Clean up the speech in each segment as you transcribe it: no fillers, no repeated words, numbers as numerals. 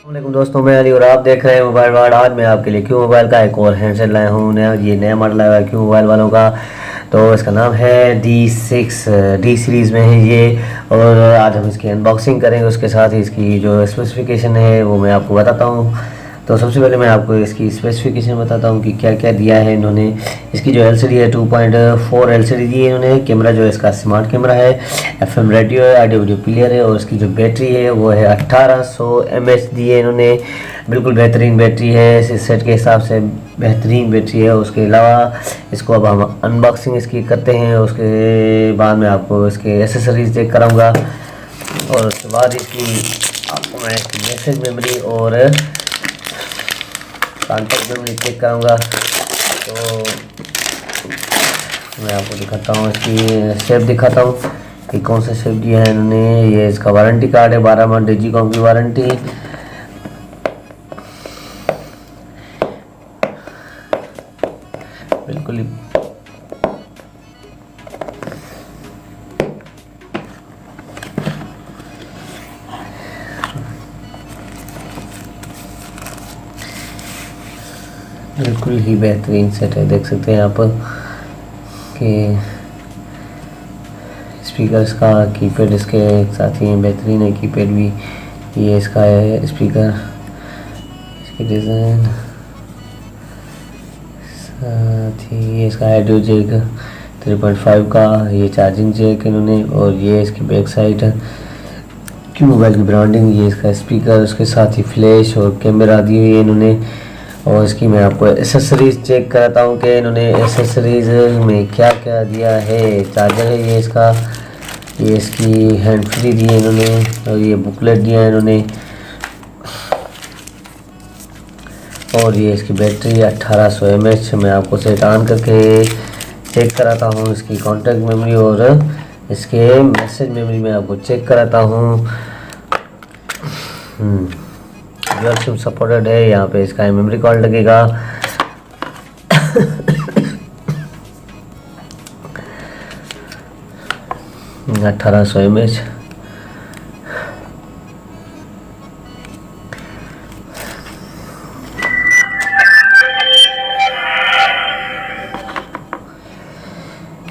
वालेकुम दोस्तों, मैं अली और आप देख रहे हैं मोबाइल वर्ल्ड। आज मैं आपके लिए क्यू मोबाइल का एक और हैंडसेट लाया हूँ। ये नया मॉडल आया है क्यू मोबाइल वालों का। तो इसका नाम है D6 डी सीरीज़ में है ये। और आज हम इसकी अनबॉक्सिंग करेंगे, उसके साथ ही इसकी जो स्पेसिफिकेशन है वो मैं आपको बताता हूँ। तो सबसे पहले मैं आपको इसकी स्पेसिफिकेशन बताता हूँ कि क्या क्या दिया है इन्होंने। इसकी जो एलसीडी है 2.4 एलसीडी दी है इन्होंने। कैमरा जो है इसका स्मार्ट कैमरा है, एफएम रेडियो है, ऑडियो वीडियो प्लेयर है। और इसकी जो बैटरी है वो है 1800 mAh दी है इन्होंने। बिल्कुल बेहतरीन बैटरी है, इस सेट के हिसाब से बेहतरीन बैटरी है। उसके अलावा इसको अब हम अनबॉक्सिंग इसकी करते हैं। उसके बाद मैं आपको इसके एसेसरीज चेक कराऊँगा और उसके बाद इसकी आपको मैं इसकी मैसेज मेमोरी और कॉन्टैक्ट मेमोरी चेक कराऊंगा। तो मैं आपको दिखाता हूँ, इसकी शेप दिखाता हूँ कि कौन सा शेप दिया है इन्होंने। ये इसका वारंटी कार्ड है, 12 मंथ डिजिकॉम की वारंटी। बिल्कुल ही बिल्कुल ही बेहतरीन सेट है। देख सकते हैं आप कि स्पीकर्स का कीपैड इसके साथ ही बेहतरीन है। कीपैड भी ये इसका है, स्पीकर इसकी डिज़ाइन साथ ही ये इसका ऑडियो जैक 3.5 का, ये चार्जिंग जैक इन्होंने। और ये इसकी बैक साइड क्यू मोबाइल की ब्रांडिंग, ये इसका स्पीकर, उसके साथ ही फ्लैश और कैमरा दी हुई है इन्होंने। और इसकी मैं आपको एसेसरीज चेक कराता हूँ कि इन्होंने एसेसरीज में क्या क्या दिया है। चार्जर है ये इसका, ये इसकी हैंड फ्री दी है इन्होंने। और ये बुकलेट दिया है इन्होंने। और ये इसकी बैटरी 1800 mAh। मैं आपको सेट ऑन करके चेक कराता हूँ। इसकी कॉन्टैक्ट मेमोरी और इसके मैसेज मेमोरी में आपको चेक कराता हूँ। डुअल सिम सपोर्टेड है। यहाँ पे इसका मेमोरी कार्ड लगेगा। 1800 mAh।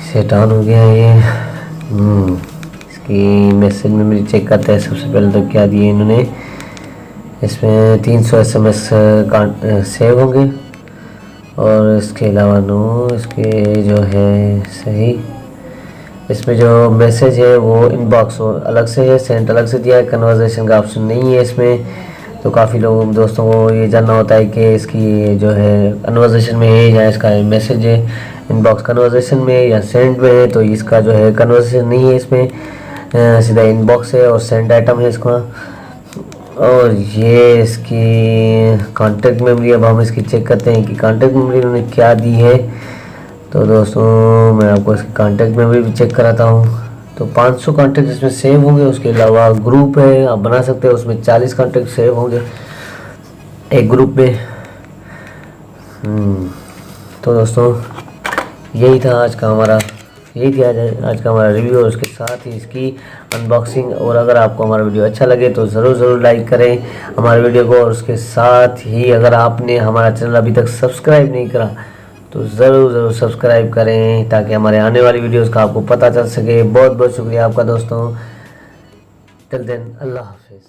सेट ऑन हो गया है ये। इसकी मैसेज मेमोरी चेक करते हैं। सबसे पहले तो क्या दिए इन्होंने, इसमें 300 SMS सेव होंगे। और इसके अलावा इसके जो है सही, इसमें जो मैसेज है वो इनबॉक्स अलग से है, सेंड अलग से दिया है। कन्वर्सेशन का ऑप्शन नहीं है इसमें। तो काफ़ी लोग दोस्तों को ये जानना होता है कि इसकी जो है कन्वर्सेशन में है या इसका मैसेज है इनबॉक्स कन्वर्सेशन में या सेंड में है। तो इसका जो है कन्वर्सेशन नहीं है इसमें, सीधा इनबॉक्स है और सेंड आइटम है इसका। और ये इसकी कॉन्टैक्ट मेमोरी, अब हम इसकी चेक करते हैं कि कॉन्टैक्ट मेमोरी उन्होंने क्या दी है। तो दोस्तों मैं आपको इसकी कॉन्टैक्ट मेमोरी भी चेक कराता हूँ। तो 500 कॉन्टैक्ट इसमें सेव होंगे। उसके अलावा ग्रुप है, आप बना सकते हो, उसमें 40 कॉन्टैक्ट सेव होंगे एक ग्रुप में। तो दोस्तों यही था आज का हमारा रिव्यू और उसके साथ ही इसकी अनबॉक्सिंग। और अगर आपको हमारा वीडियो अच्छा लगे तो ज़रूर लाइक करें हमारे वीडियो को। और उसके साथ ही अगर आपने हमारा चैनल अभी तक सब्सक्राइब नहीं करा तो ज़रूर सब्सक्राइब करें, ताकि हमारे आने वाली वीडियोस का आपको पता चल सके। बहुत बहुत शुक्रिया आपका दोस्तों। टिल देन, अल्लाह हाफिज़।